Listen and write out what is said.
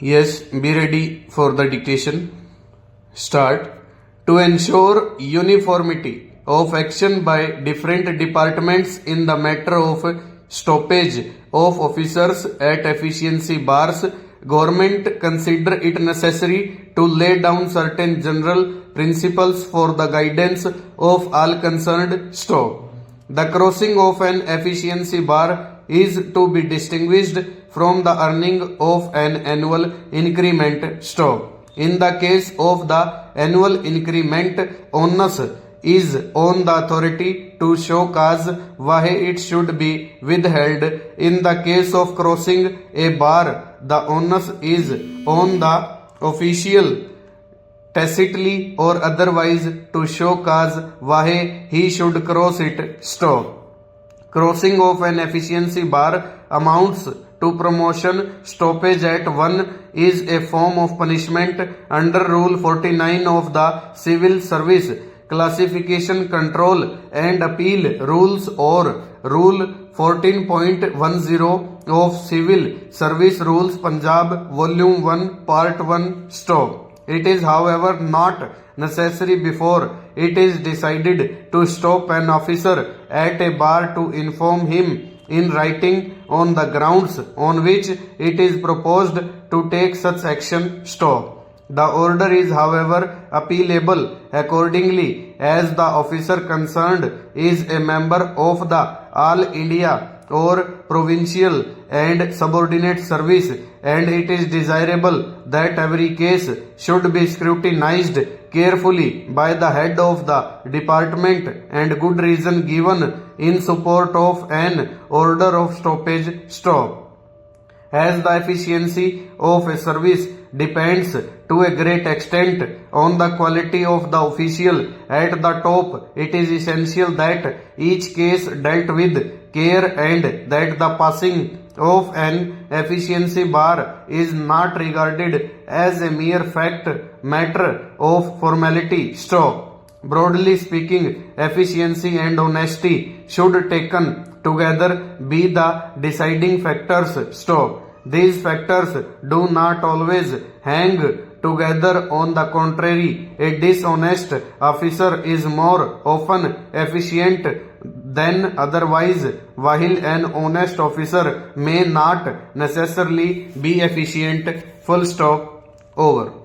Yes, be ready for the dictation. Start. To ensure uniformity of action by different departments in the matter of stoppage of officers at efficiency bars, government consider it necessary to lay down certain general principles for the guidance of all concerned staff. The crossing of an efficiency bar is to be distinguished from the earning of an annual increment staff. In the case of the annual increment, onus is on the authority to show cause why it should be withheld. In the case of crossing a bar, the onus is on the official tacitly or otherwise to show cause why he should cross it. Stop. Crossing of an efficiency bar amounts to promotion. Stoppage at one is a form of punishment under Rule 49 of the Civil Service Classification Control and Appeal Rules or Rule 14.10 of Civil Service Rules Punjab Volume 1 Part 1. Stop. It is, however, not necessary before it is decided to stop an officer at a bar to inform him in writing on the grounds on which it is proposed to take such action. Stop. The order is, however, appealable accordingly as the officer concerned is a member of the All India or provincial and subordinate service, and it is desirable that every case should be scrutinized carefully by the head of the department and good reason given in support of an order of stoppage. Stop. As the efficiency of a service depends to a great extent on the quality of the official at the top, it is essential that each case dealt with care and that the passing of an efficiency bar is not regarded as a mere matter of formality. Stop. Broadly speaking, efficiency and honesty should taken together be the deciding factors. Stop. These factors do not always hang together. On the contrary, a dishonest officer is more often efficient than otherwise, while an honest officer may not necessarily be efficient. Full stop. Over.